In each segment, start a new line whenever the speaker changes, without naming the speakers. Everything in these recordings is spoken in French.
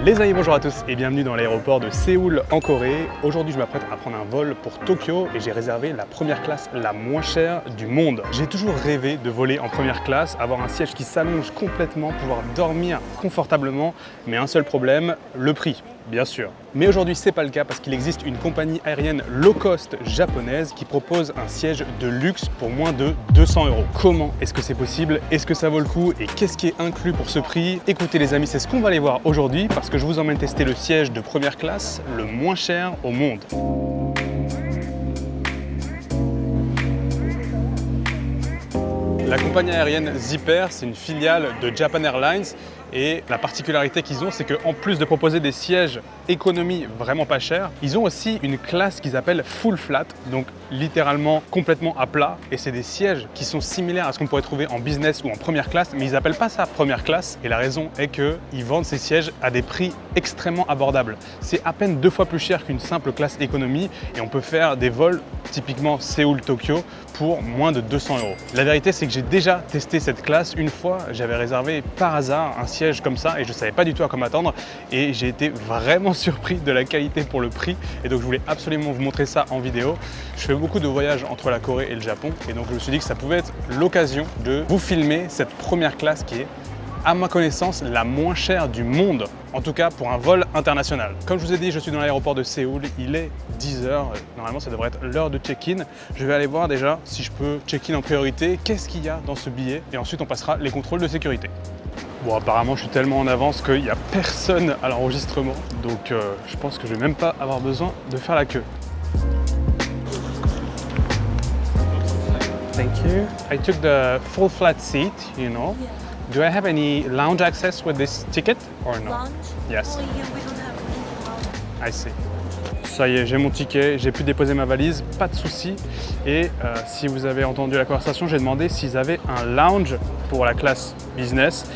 Les amis, bonjour à tous et bienvenue dans l'aéroport de Séoul en Corée. Aujourd'hui, je m'apprête à prendre un vol pour Tokyo et j'ai réservé la première classe la moins chère du monde. J'ai toujours rêvé de voler en première classe, avoir un siège qui s'allonge complètement, pouvoir dormir confortablement, mais un seul problème, le prix. Bien sûr. Mais aujourd'hui, c'est pas le cas parce qu'il existe une compagnie aérienne low cost japonaise qui propose un siège de luxe pour moins de 200 €. Comment est-ce que c'est possible? Est-ce que ça vaut le coup? Et qu'est-ce qui est inclus pour ce prix? Écoutez les amis, c'est ce qu'on va aller voir aujourd'hui parce que je vous emmène tester le siège de première classe le moins cher au monde. La compagnie aérienne Zipper, c'est une filiale de Japan Airlines et la particularité qu'ils ont, c'est qu'en plus de proposer des sièges économie vraiment pas chers, ils ont aussi une classe qu'ils appellent full flat, donc littéralement complètement à plat, et c'est des sièges qui sont similaires à ce qu'on pourrait trouver en business ou en première classe, mais ils appellent pas ça première classe, et la raison est qu'ils vendent ces sièges à des prix extrêmement abordables. C'est à peine 2 fois plus cher qu'une simple classe économie, et on peut faire des vols typiquement Séoul-Tokyo pour moins de 200 €. La vérité, c'est que j'ai déjà testé cette classe une fois, j'avais réservé par hasard un siège comme ça et je savais pas du tout à quoi m'attendre et j'ai été vraiment surpris de la qualité pour le prix et donc je voulais absolument vous montrer ça en vidéo. Je fais beaucoup de voyages entre la Corée et le Japon et donc je me suis dit que ça pouvait être l'occasion de vous filmer cette première classe qui est, à ma connaissance, la moins chère du monde, en tout cas pour un vol international. Comme je vous ai dit, je suis dans l'aéroport de Séoul, il est 10 h, normalement ça devrait être l'heure de check-in. Je vais aller voir déjà si je peux check-in en priorité, qu'est-ce qu'il y a dans ce billet et ensuite on passera les contrôles de sécurité. Bon, apparemment je suis tellement en avance qu'il n'y a personne à l'enregistrement, donc je pense que je vais même pas avoir besoin de faire la queue. Thank you. I took the full flat seat, you know.
Yeah.
Do I have any lounge access with this ticket or no?
Lounge?
Yes.
Oh, yeah, we don't have any lounge.
I see. Ça y est, j'ai mon ticket, j'ai pu déposer ma valise, pas de souci. Et si vous avez entendu la conversation, j'ai demandé s'ils avaient un lounge pour la classe business.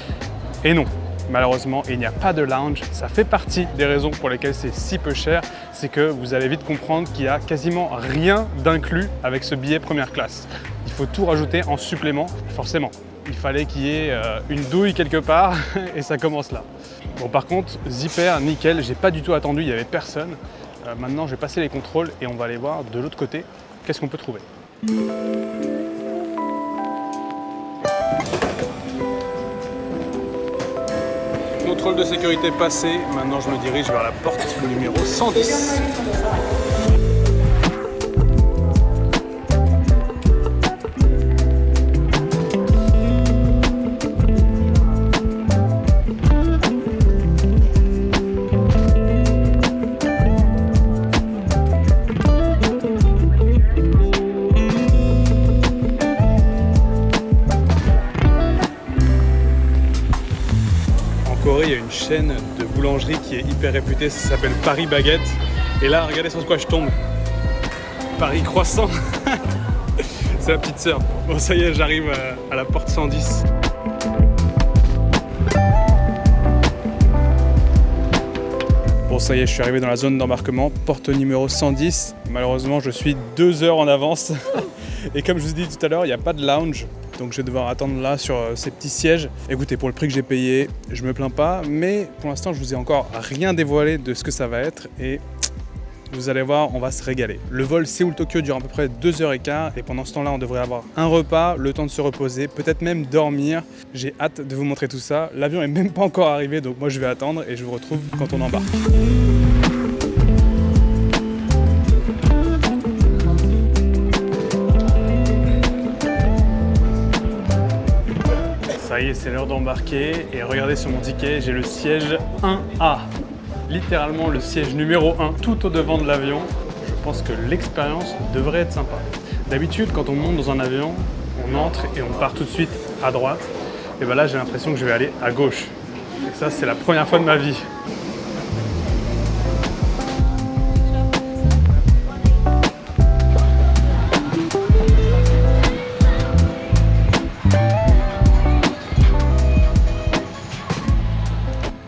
Et non, malheureusement, il n'y a pas de lounge. Ça fait partie des raisons pour lesquelles c'est si peu cher. C'est que vous allez vite comprendre qu'il n'y a quasiment rien d'inclus avec ce billet première classe. Il faut tout rajouter en supplément, forcément. Il fallait qu'il y ait une douille quelque part et ça commence là. Bon, par contre, Zipper, nickel, j'ai pas du tout attendu, il n'y avait personne. Maintenant, je vais passer les contrôles et on va aller voir de l'autre côté qu'est-ce qu'on peut trouver. Contrôle de sécurité passé, maintenant je me dirige vers la porte numéro 110. Il y a une chaîne de boulangerie qui est hyper réputée, ça s'appelle Paris Baguette. Et là, regardez sur quoi je tombe. Paris Croissant. C'est la petite sœur. Bon, ça y est, j'arrive à la porte 110. Bon, ça y est, je suis arrivé dans la zone d'embarquement, porte numéro 110. Malheureusement, je suis 2 heures en avance. Et comme je vous ai dit tout à l'heure, il n'y a pas de lounge. Donc je vais devoir attendre là sur ces petits sièges. Écoutez, pour le prix que j'ai payé, je me plains pas, mais pour l'instant je vous ai encore rien dévoilé de ce que ça va être et vous allez voir, on va se régaler. Le vol Séoul-Tokyo dure à peu près 2 h 15 et pendant ce temps-là, on devrait avoir un repas, le temps de se reposer, peut-être même dormir. J'ai hâte de vous montrer tout ça. L'avion est même pas encore arrivé, donc moi je vais attendre et je vous retrouve quand on embarque. Ça y est, c'est l'heure d'embarquer et regardez sur mon ticket, j'ai le siège 1A. Littéralement le siège numéro 1 tout au devant de l'avion. Je pense que l'expérience devrait être sympa. D'habitude, quand on monte dans un avion, on entre et on part tout de suite à droite. Et bien là, j'ai l'impression que je vais aller à gauche. Et ça, c'est la première fois de ma vie.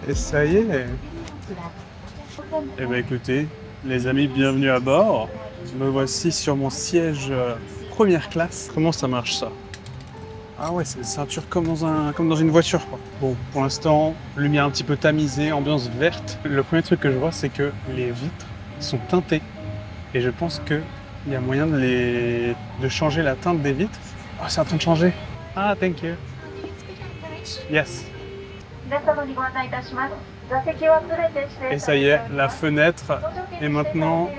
Et ça y est. Eh bien écoutez, les amis, bienvenue à bord. Me voici sur mon siège première classe. Comment ça marche ça? Ah ouais, c'est des ceintures comme comme dans une voiture, quoi. Bon, pour l'instant, lumière un petit peu tamisée, ambiance verte. Le premier truc que je vois, c'est que les vitres sont teintées. Et je pense qu'il y a moyen de changer la teinte des vitres. Oh, c'est en train de changer. Ah, thank you. Yes. Et ça y est, la fenêtre est maintenant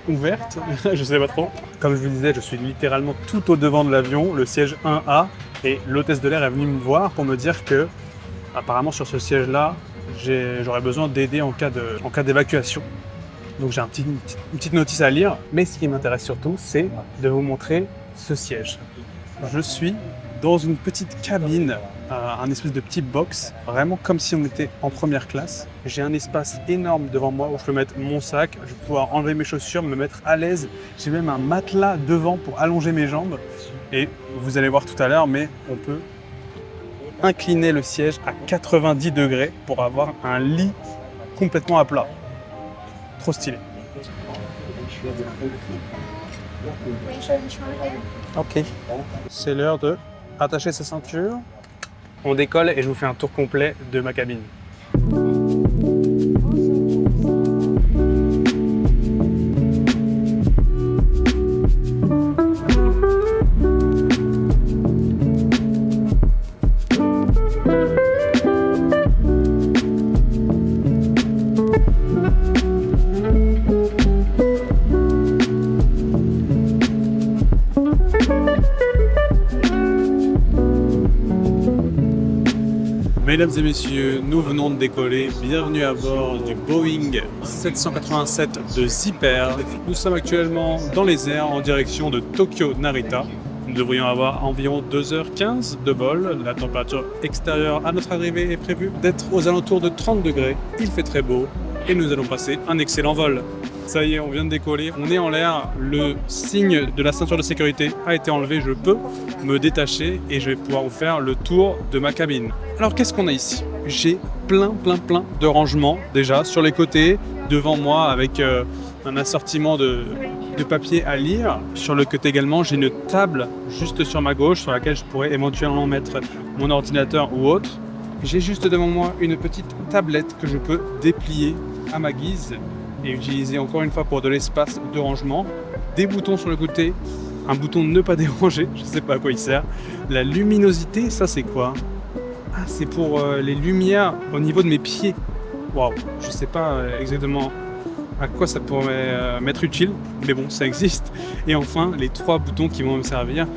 ouverte. Je sais pas trop. Comme je vous disais, je suis littéralement tout au devant de l'avion, le siège 1A. Et l'hôtesse de l'air est venue me voir pour me dire que, apparemment, sur ce siège-là, j'aurais besoin d'aider en cas d'évacuation. Donc j'ai une petite notice à lire. Mais ce qui m'intéresse surtout, c'est de vous montrer ce siège. Je suis dans une petite cabine, un espèce de petit box, vraiment comme si on était en première classe. J'ai un espace énorme devant moi où je peux mettre mon sac, je vais pouvoir enlever mes chaussures, me mettre à l'aise. J'ai même un matelas devant pour allonger mes jambes. Et vous allez voir tout à l'heure, mais on peut incliner le siège à 90 degrés pour avoir un lit complètement à plat. Trop stylé. Ok. C'est l'heure de attacher sa ceinture. On décolle et je vous fais un tour complet de ma cabine. Mesdames et messieurs, nous venons de décoller. Bienvenue à bord du Boeing 787 de Zipper. Nous sommes actuellement dans les airs en direction de Tokyo Narita. Nous devrions avoir environ 2h15 de vol. La température extérieure à notre arrivée est prévue d'être aux alentours de 30 degrés. Il fait très beau et nous allons passer un excellent vol. Ça y est, on vient de décoller, on est en l'air, le signe de la ceinture de sécurité a été enlevé, je peux me détacher et je vais pouvoir vous faire le tour de ma cabine. Alors qu'est-ce qu'on a ici? J'ai plein de rangements déjà sur les côtés, devant moi avec un assortiment de papier à lire. Sur le côté également, j'ai une table juste sur ma gauche sur laquelle je pourrais éventuellement mettre mon ordinateur ou autre. J'ai juste devant moi une petite tablette que je peux déplier à ma guise et utiliser encore une fois pour de l'espace de rangement. Des boutons sur le côté, un bouton ne pas déranger, je ne sais pas à quoi il sert. La luminosité, ça c'est quoi? Ah, c'est pour les lumières au niveau de mes pieds. Waouh, je ne sais pas exactement à quoi ça pourrait m'être utile, mais bon, ça existe. Et enfin, les 3 boutons qui vont me servir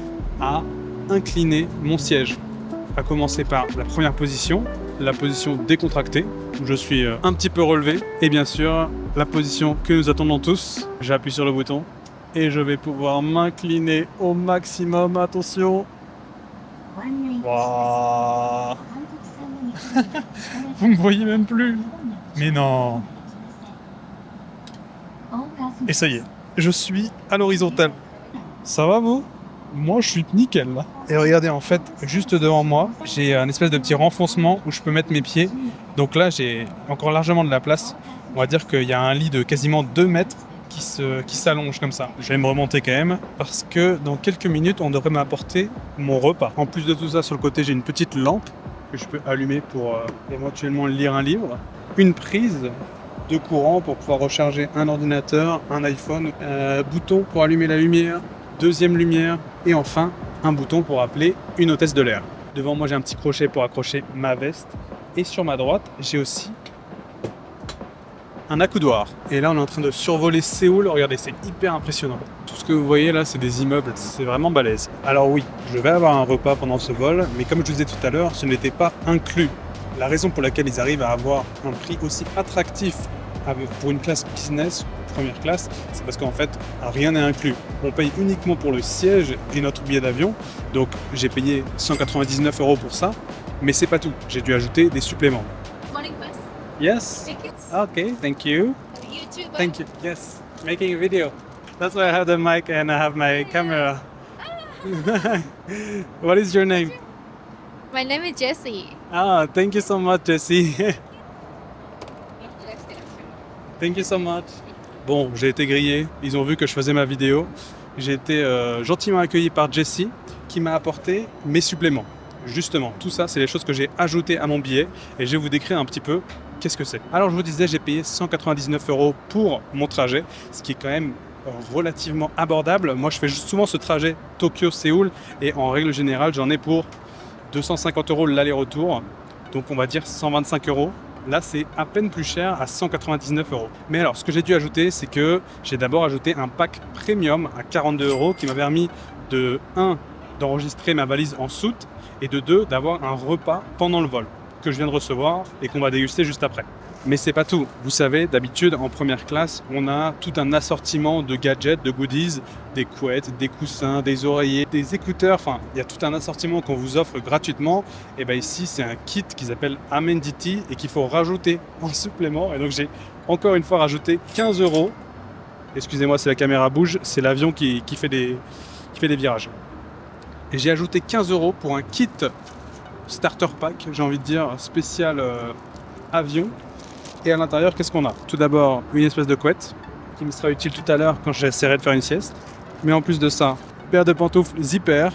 à incliner mon siège. À commencer par la première position, la position décontractée, où je suis un petit peu relevé, et bien sûr, la position que nous attendons tous. J'appuie sur le bouton et je vais pouvoir m'incliner au maximum. Attention. Wow. Vous me voyez même plus. Mais non. Et ça y est, je suis à l'horizontale. Ça va vous? Moi je suis nickel là. Et regardez, en fait, juste devant moi, j'ai un espèce de petit renfoncement où je peux mettre mes pieds. Donc là, j'ai encore largement de la place. On va dire qu'il y a un lit de quasiment 2 mètres qui s'allonge comme ça. Je vais me remonter quand même parce que dans quelques minutes, on devrait m'apporter mon repas. En plus de tout ça, sur le côté, j'ai une petite lampe que je peux allumer pour éventuellement lire un livre. Une prise de courant pour pouvoir recharger un ordinateur, un iPhone, bouton pour allumer la lumière, deuxième lumière et enfin un bouton pour appeler une hôtesse de l'air. Devant moi, j'ai un petit crochet pour accrocher ma veste et sur ma droite, j'ai aussi un accoudoir. Et là, on est en train de survoler Séoul. Regardez, c'est hyper impressionnant. Tout ce que vous voyez là, c'est des immeubles. C'est vraiment balèze. Alors oui, je vais avoir un repas pendant ce vol, mais comme je vous disais tout à l'heure, ce n'était pas inclus. La raison pour laquelle ils arrivent à avoir un prix aussi attractif pour une classe business, première classe, c'est parce qu'en fait, rien n'est inclus. On paye uniquement pour le siège et notre billet d'avion. Donc, j'ai payé 199 € pour ça, mais c'est pas tout. J'ai dû ajouter des suppléments.
Morning bus.
Yes.
Tickets.
Okay, thank you.
You too. Bye.
Thank you. Yes, making a video. That's why I have the mic and I have my camera. What is your name?
My name is Jessie.
Ah, thank you so much, Jessie. Thank you so much. Bon, j'ai été grillé. Ils ont vu que je faisais ma vidéo. J'ai été gentiment accueilli par Jessie, qui m'a apporté mes suppléments. Justement, tout ça, c'est les choses que j'ai ajoutées à mon billet et je vais vous décrire un petit peu qu'est-ce que c'est. Alors, je vous disais, j'ai payé 199 € pour mon trajet, ce qui est quand même relativement abordable. Moi, je fais souvent ce trajet Tokyo-Séoul et en règle générale, j'en ai pour 250 € l'aller-retour. Donc, on va dire 125 €. Là, c'est à peine plus cher à 199 €. Mais alors, ce que j'ai dû ajouter, c'est que j'ai d'abord ajouté un pack premium à 42 € qui m'a permis de 1 d'enregistrer ma valise en soute et de 2 d'avoir un repas pendant le vol que je viens de recevoir et qu'on va déguster juste après. Mais c'est pas tout. Vous savez, d'habitude, en première classe, on a tout un assortiment de gadgets, de goodies, des couettes, des coussins, des oreillers, des écouteurs. Enfin, il y a tout un assortiment qu'on vous offre gratuitement. Et bien ici, c'est un kit qui s'appelle Amendity et qu'il faut rajouter en supplément. Et donc, j'ai encore une fois rajouté 15 €. Excusez-moi si la caméra bouge, c'est l'avion qui fait des virages. Et j'ai ajouté 15 € pour un kit starter pack, j'ai envie de dire, spécial avion. Et à l'intérieur, qu'est-ce qu'on a? Tout d'abord, une espèce de couette qui me sera utile tout à l'heure quand j'essaierai de faire une sieste. Mais en plus de ça, paire de pantoufles zipper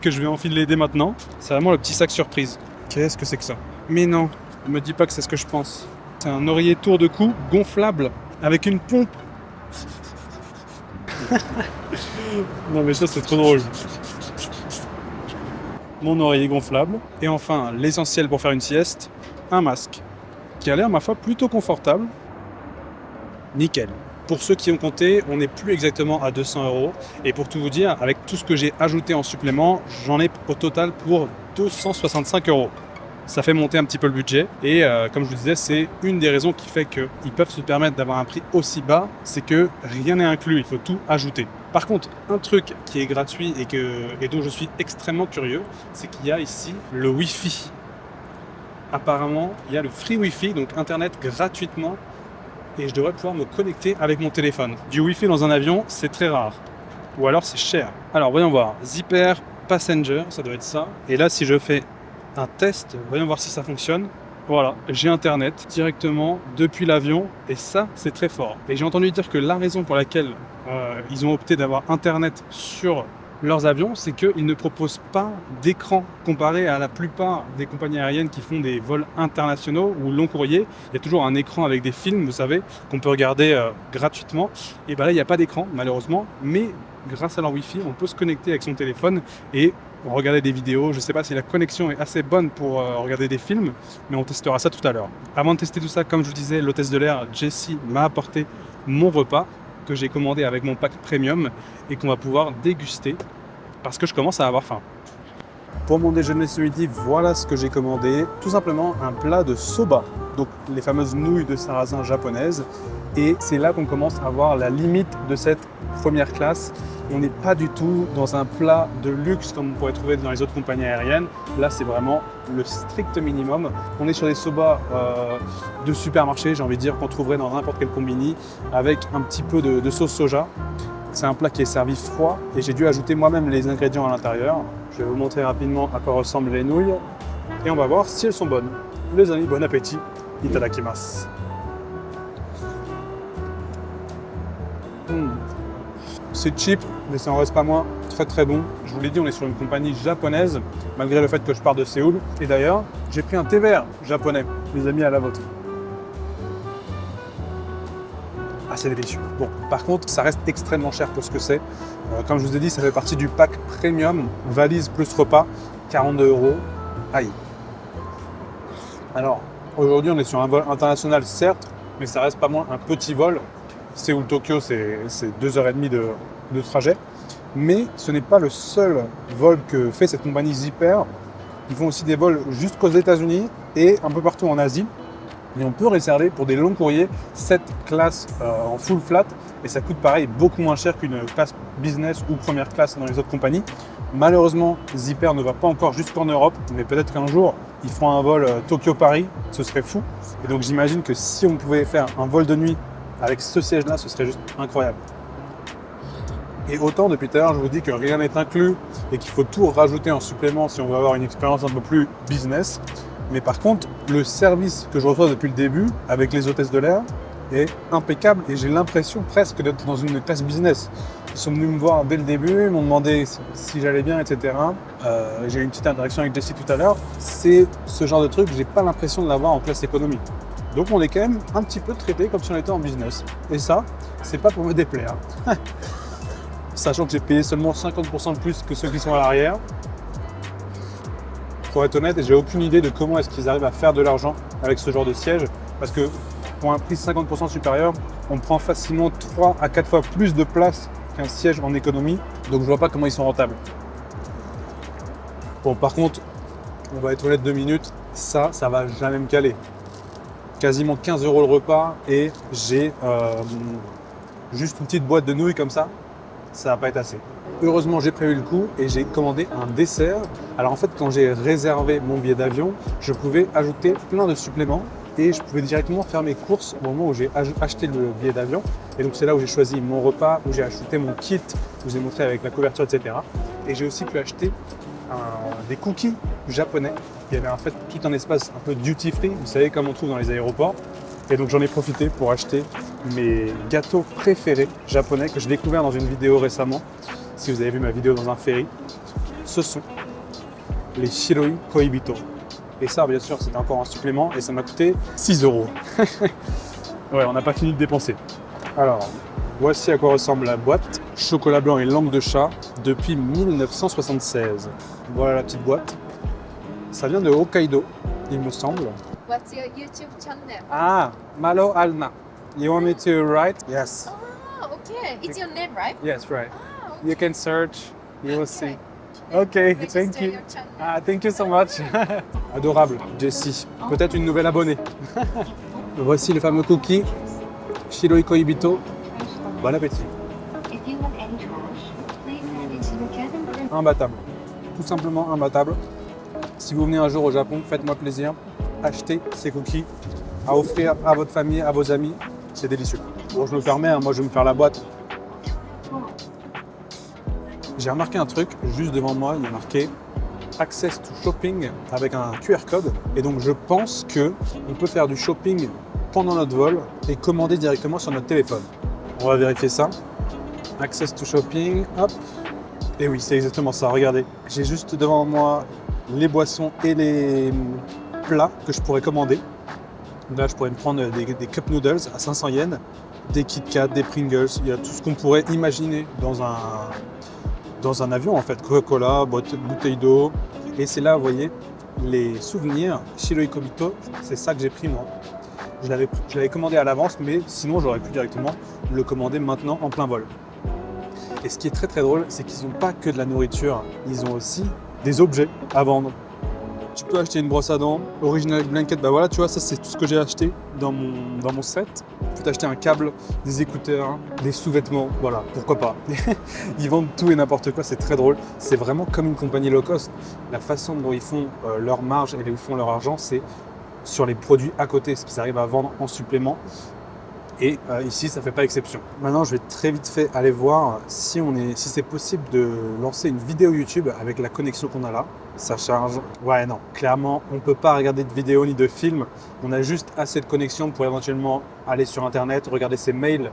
que je vais enfiler dès maintenant. C'est vraiment le petit sac surprise. Qu'est-ce que c'est que ça? Mais non, ne me dis pas que c'est ce que je pense. C'est un oreiller tour de cou gonflable avec une pompe. Non mais ça c'est trop drôle. Mon oreiller gonflable. Et enfin, l'essentiel pour faire une sieste, un masque. Qui a l'air, ma foi, plutôt confortable. Nickel. Pour ceux qui ont compté, on n'est plus exactement à 200 €. Et pour tout vous dire, avec tout ce que j'ai ajouté en supplément, j'en ai au total pour 265 €. Ça fait monter un petit peu le budget. Et comme je vous disais, c'est une des raisons qui fait qu'ils peuvent se permettre d'avoir un prix aussi bas, c'est que rien n'est inclus, il faut tout ajouter. Par contre, un truc qui est gratuit et dont je suis extrêmement curieux, c'est qu'il y a ici le Wi-Fi. Apparemment, il y a le free Wi-Fi, donc Internet gratuitement, et je devrais pouvoir me connecter avec mon téléphone. Du Wi-Fi dans un avion, c'est très rare. Ou alors c'est cher. Alors voyons voir, Zipper Passenger, ça doit être ça. Et là, si je fais un test, voyons voir si ça fonctionne. Voilà, j'ai Internet directement depuis l'avion, et ça, c'est très fort. Et j'ai entendu dire que la raison pour laquelle ils ont opté d'avoir Internet sur leurs avions, c'est qu'ils ne proposent pas d'écran comparé à la plupart des compagnies aériennes qui font des vols internationaux ou long courrier. Il y a toujours un écran avec des films, vous savez, qu'on peut regarder gratuitement. Et bien là, il n'y a pas d'écran, malheureusement, mais grâce à leur Wi-Fi, on peut se connecter avec son téléphone et regarder des vidéos. Je ne sais pas si la connexion est assez bonne pour regarder des films, mais on testera ça tout à l'heure. Avant de tester tout ça, comme je vous disais, l'hôtesse de l'air, Jessie, m'a apporté mon repas que j'ai commandé avec mon pack premium et qu'on va pouvoir déguster parce que je commence à avoir faim. Pour mon déjeuner ce midi, voilà ce que j'ai commandé. Tout simplement un plat de soba, donc les fameuses nouilles de sarrasin japonaises. Et c'est là qu'on commence à voir la limite de cette première classe. On n'est pas du tout dans un plat de luxe comme on pourrait trouver dans les autres compagnies aériennes. Là, c'est vraiment le strict minimum. On est sur des soba de supermarché, j'ai envie de dire, qu'on trouverait dans n'importe quel combini, avec un petit peu de sauce soja. C'est un plat qui est servi froid et j'ai dû ajouter moi-même les ingrédients à l'intérieur. Je vais vous montrer rapidement à quoi ressemblent les nouilles et on va voir si elles sont bonnes. Les amis, bon appétit. Itadakimasu. C'est cheap, mais ça en reste pas moins très très bon. Je vous l'ai dit, on est sur une compagnie japonaise, malgré le fait que je pars de Séoul. Et d'ailleurs, j'ai pris un thé vert japonais, les amis, à la vôtre. Ah, c'est délicieux. Bon, par contre, ça reste extrêmement cher pour ce que c'est. Comme je vous ai dit, ça fait partie du pack premium, valise plus repas, 42 €. Aïe. Alors, aujourd'hui, on est sur un vol international, certes, mais ça reste pas moins un petit vol. Séoul-Tokyo, c'est 2h30 de trajet. Mais ce n'est pas le seul vol que fait cette compagnie Zipper. Ils font aussi des vols jusqu'aux États-Unis et un peu partout en Asie. Et on peut réserver pour des longs courriers cette classe en full flat et ça coûte pareil beaucoup moins cher qu'une classe business ou première classe dans les autres compagnies. Malheureusement, Zipper ne va pas encore jusqu'en Europe, mais peut-être qu'un jour ils feront un vol Tokyo-Paris, ce serait fou. Et donc j'imagine que si on pouvait faire un vol de nuit avec ce siège-là, ce serait juste incroyable. Et autant depuis tout à l'heure, je vous dis que rien n'est inclus et qu'il faut tout rajouter en supplément si on veut avoir une expérience un peu plus business. Mais par contre, le service que je reçois depuis le début avec les hôtesses de l'air, est impeccable et j'ai l'impression presque d'être dans une classe business. Ils sont venus me voir dès le début, ils m'ont demandé si j'allais bien, etc. J'ai eu une petite interaction avec Jessie tout à l'heure. C'est ce genre de truc, j'ai pas l'impression de l'avoir en classe économie. Donc on est quand même un petit peu traité comme si on était en business. Et ça, c'est pas pour me déplaire. Sachant que j'ai payé seulement 50% de plus que ceux qui sont à l'arrière. Pour être honnête, j'ai aucune idée de comment est-ce qu'ils arrivent à faire de l'argent avec ce genre de siège. Parce que pour un prix 50% supérieur, on prend facilement 3 à 4 fois plus de place qu'un siège en économie. Donc je vois pas comment ils sont rentables. Bon, par contre, on va être honnête 2 minutes, ça va jamais me caler. Quasiment 15 € le repas et j'ai juste une petite boîte de nouilles comme ça va pas être assez. Heureusement, j'ai prévu le coup et j'ai commandé un dessert. Alors en fait, quand j'ai réservé mon billet d'avion, je pouvais ajouter plein de suppléments et je pouvais directement faire mes courses au moment où j'ai acheté le billet d'avion. Et donc c'est là où j'ai choisi mon repas, où j'ai acheté mon kit, je vous ai montré avec la couverture, etc. Et j'ai aussi pu acheter des cookies japonais. Il y avait en fait tout un espace un peu duty free, vous savez comme on trouve dans les aéroports. Et donc j'en ai profité pour acheter mes gâteaux préférés japonais que j'ai découvert dans une vidéo récemment. Si vous avez vu ma vidéo dans un ferry, ce sont les Shiroi Koibito. Et ça, bien sûr, c'est encore un supplément et ça m'a coûté 6 €. Ouais, on n'a pas fini de dépenser. Alors, voici à quoi ressemble la boîte. Chocolat blanc et langue de chat depuis 1976. Voilà la petite boîte. Ça vient de Hokkaido, il me semble.
What's your YouTube channel?
Ah, Malo Alna. You want me to write? Yes.
Oh, okay. It's your name, right?
Yes, right.
Ah,
You can search, you will see. Okay, thank you.
Your channel.
Ah, thank you so much. Adorable, Jessie. Peut-être une nouvelle abonnée. Voici le fameux cookie Shiroi Koibito. Bon appétit. Imbattable. Tout simplement imbattable. Si vous venez un jour au Japon, faites-moi plaisir. Achetez ces cookies à offrir à votre famille, à vos amis. C'est délicieux. Bon, je me permets, hein, moi je vais me faire la boîte. J'ai remarqué un truc, juste devant moi, il y a marqué Access to Shopping avec un QR code. Et donc je pense qu'on peut faire du shopping pendant notre vol et commander directement sur notre téléphone. On va vérifier ça. Access to Shopping, hop. Et oui, c'est exactement ça, regardez. J'ai juste devant moi les boissons et les plats que je pourrais commander. Là, je pourrais me prendre des cup noodles à 500 yens, des Kit Kat, des Pringles, il y a tout ce qu'on pourrait imaginer dans un avion en fait. Coca-Cola, bouteille d'eau. Et c'est là, vous voyez, les souvenirs Shiroi Koibito, c'est ça que j'ai pris moi. Je l'avais commandé à l'avance, mais sinon j'aurais pu directement le commander maintenant en plein vol. Et ce qui est très très drôle, c'est qu'ils n'ont pas que de la nourriture, ils ont aussi des objets à vendre. Tu peux acheter une brosse à dents, original blanket, bah voilà, tu vois, ça c'est tout ce que j'ai acheté dans mon set. Tu peux t'acheter un câble, des écouteurs, des sous-vêtements, voilà, pourquoi pas. Ils vendent tout et n'importe quoi, c'est très drôle. C'est vraiment comme une compagnie low cost. La façon dont ils font leur marge et où ils font leur argent, c'est sur les produits à côté, ce qu'ils arrivent à vendre en supplément. Et ici, ça ne fait pas exception. Maintenant, je vais très vite fait aller voir si c'est possible de lancer une vidéo YouTube avec la connexion qu'on a là. Ça charge. Ouais, non, clairement, on ne peut pas regarder de vidéo ni de film. On a juste assez de connexion pour éventuellement aller sur Internet, regarder ses mails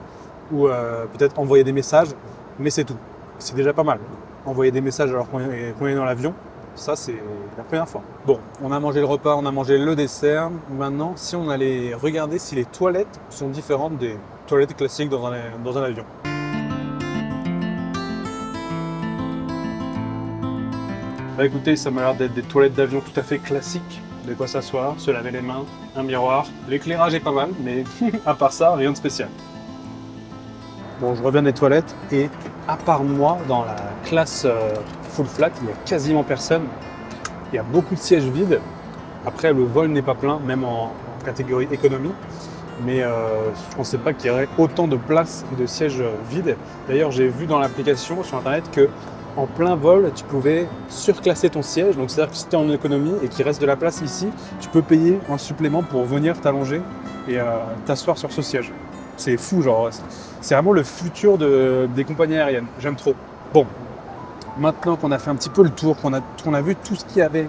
ou peut-être envoyer des messages. Mais c'est tout. C'est déjà pas mal. Envoyer des messages alors qu'on est dans l'avion. Ça, c'est la première fois. Bon, on a mangé le repas, on a mangé le dessert. Maintenant, si on allait regarder si les toilettes sont différentes des toilettes classiques dans un avion. Bah écoutez, ça m'a l'air d'être des toilettes d'avion tout à fait classiques. De quoi s'asseoir, se laver les mains, un miroir. L'éclairage est pas mal, mais à part ça, rien de spécial. Bon, je reviens des toilettes et à part moi, dans la classe full flat, il n'y a quasiment personne. Il y a beaucoup de sièges vides. Après, le vol n'est pas plein, même en catégorie économie. Mais je ne pensais pas qu'il y aurait autant de places et de sièges vides. D'ailleurs, j'ai vu dans l'application sur Internet que en plein vol, tu pouvais surclasser ton siège. Donc, c'est-à-dire que si tu es en économie et qu'il reste de la place ici, tu peux payer un supplément pour venir t'allonger et t'asseour sur ce siège. C'est fou, genre. C'est vraiment le futur des compagnies aériennes. J'aime trop. Bon, maintenant qu'on a fait un petit peu le tour, qu'on a vu tout ce qu'il y avait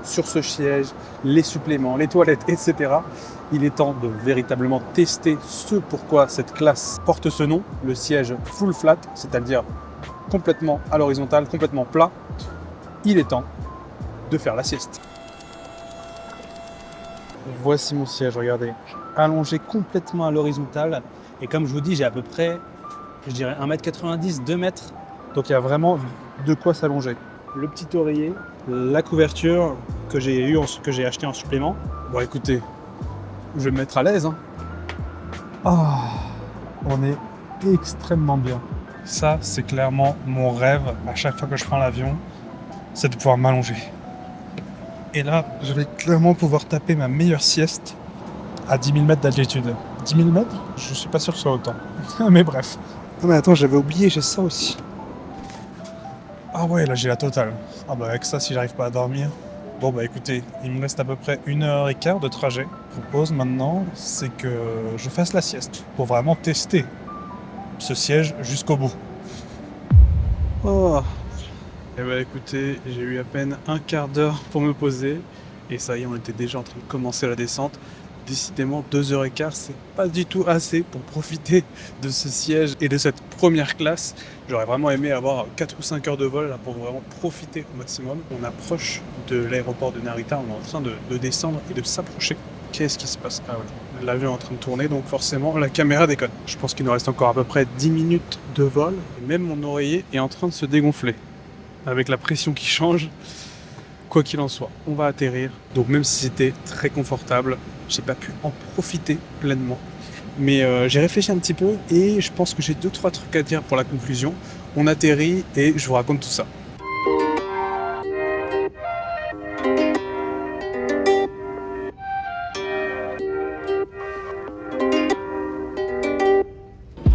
sur ce siège, les suppléments, les toilettes, etc. Il est temps de véritablement tester ce pourquoi cette classe porte ce nom, le siège full flat, c'est-à-dire complètement à l'horizontale, complètement plat. Il est temps de faire la sieste. Voici mon siège, regardez, allongé complètement à l'horizontale. Et comme je vous dis, j'ai à peu près, je dirais 1m90, 2 mètres. Donc il y a vraiment de quoi s'allonger. Le petit oreiller, la couverture que j'ai acheté en supplément. Bon écoutez, je vais me mettre à l'aise. Hein. Ah, on est extrêmement bien. Ça, c'est clairement mon rêve à chaque fois que je prends l'avion, c'est de pouvoir m'allonger. Et là, je vais clairement pouvoir taper ma meilleure sieste à 10 000 mètres d'altitude. 10 000 mètres? Je suis pas sûr que ce soit autant. Mais bref. Non mais attends, j'avais oublié, j'ai ça aussi. Ah ouais, là j'ai la totale. Ah bah avec ça, si j'arrive pas à dormir... Bon bah écoutez, il me reste à peu près 1h15 de trajet. Ce que je propose maintenant, c'est que je fasse la sieste pour vraiment tester ce siège jusqu'au bout. Oh. Et bah écoutez, j'ai eu à peine un quart d'heure pour me poser et ça y est, on était déjà en train de commencer la descente. Décidément, 2h15, c'est pas du tout assez pour profiter de ce siège et de cette première classe. J'aurais vraiment aimé avoir 4 ou 5 heures de vol là, pour vraiment profiter au maximum. On approche de l'aéroport de Narita, on est en train de descendre et de s'approcher. Qu'est-ce qui se passe? Ah ouais, l'avion est en train de tourner, donc forcément la caméra déconne. Je pense qu'il nous reste encore à peu près 10 minutes de vol. Et même mon oreiller est en train de se dégonfler. Avec la pression qui change, quoi qu'il en soit, on va atterrir. Donc même si c'était très confortable, j'ai pas pu en profiter pleinement. Mais j'ai réfléchi un petit peu et je pense que j'ai 2-3 trucs à dire pour la conclusion. On atterrit et je vous raconte tout ça.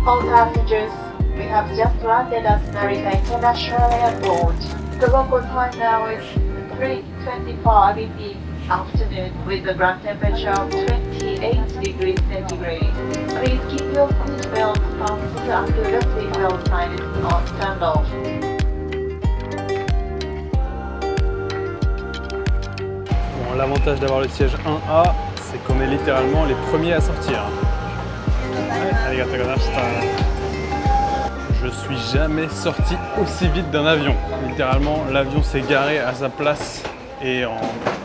All passengers, we have just landed at Narita International Airport. The local time now is 3:25 in the afternoon with a ground temperature of 28 degrees centigrade. Please keep your seatbelt fastened until the seatbelt sign is turned off.
Bon, l'avantage d'avoir le siège 1A, c'est qu'on est littéralement les premiers à sortir. Je suis jamais sorti aussi vite d'un avion. Littéralement, l'avion s'est garé à sa place et en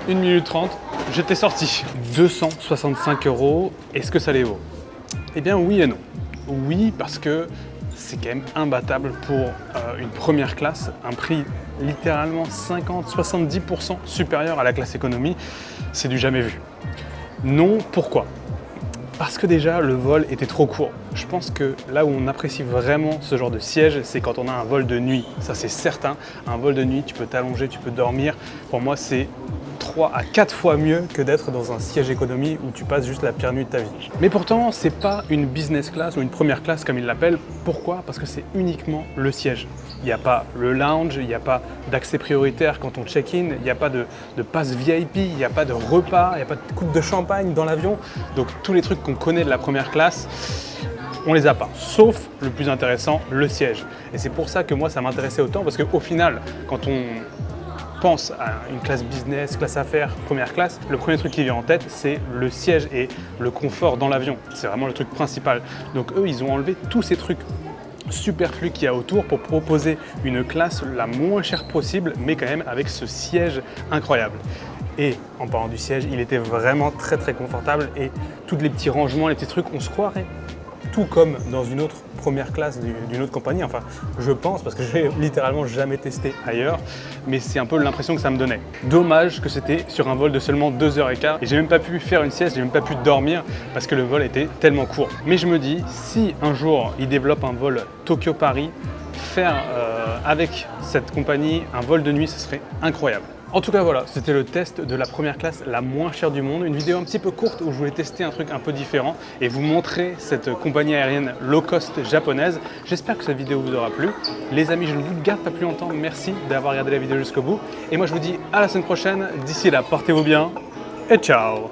1 minute 30, j'étais sorti. 265 €, est-ce que ça les vaut? Eh bien oui et non. Oui, parce que c'est quand même imbattable pour une première classe, un prix littéralement 50-70% supérieur à la classe économie, c'est du jamais vu. Non, pourquoi? Parce que déjà, le vol était trop court. Je pense que là où on apprécie vraiment ce genre de siège, c'est quand on a un vol de nuit. Ça, c'est certain. Un vol de nuit, tu peux t'allonger, tu peux dormir. Pour moi, c'est 3 à 4 fois mieux que d'être dans un siège économie où tu passes juste la pire nuit de ta vie. Mais pourtant, c'est pas une business class ou une première classe comme ils l'appellent. Pourquoi? Parce que c'est uniquement le siège. Il n'y a pas le lounge, il n'y a pas d'accès prioritaire quand on check-in, il n'y a pas de passe VIP, il n'y a pas de repas, il n'y a pas de coupe de champagne dans l'avion. Donc tous les trucs qu'on connaît de la première classe, on les a pas. Sauf le plus intéressant, le siège. Et c'est pour ça que moi, ça m'intéressait autant parce qu'au final, quand on pense à une classe business, classe affaires, première classe, le premier truc qui vient en tête, c'est le siège et le confort dans l'avion. C'est vraiment le truc principal. Donc eux, ils ont enlevé tous ces trucs superflus qu'il y a autour pour proposer une classe la moins chère possible, mais quand même avec ce siège incroyable. Et en parlant du siège, il était vraiment très confortable et tous les petits rangements, les petits trucs, on se croirait tout comme dans une autre première classe d'une autre compagnie. Enfin, je pense, parce que j'ai littéralement jamais testé ailleurs, mais c'est un peu l'impression que ça me donnait. Dommage que c'était sur un vol de seulement 2h15 et j'ai même pas pu faire une sieste, j'ai même pas pu dormir parce que le vol était tellement court. Mais je me dis, si un jour ils développent un vol Tokyo-Paris, faire avec cette compagnie un vol de nuit, ce serait incroyable. En tout cas voilà, c'était le test de la première classe la moins chère du monde. Une vidéo un petit peu courte où je voulais tester un truc un peu différent et vous montrer cette compagnie aérienne low cost japonaise. J'espère que cette vidéo vous aura plu. Les amis, je ne vous garde pas plus longtemps. Merci d'avoir regardé la vidéo jusqu'au bout. Et moi je vous dis à la semaine prochaine. D'ici là, portez-vous bien et ciao!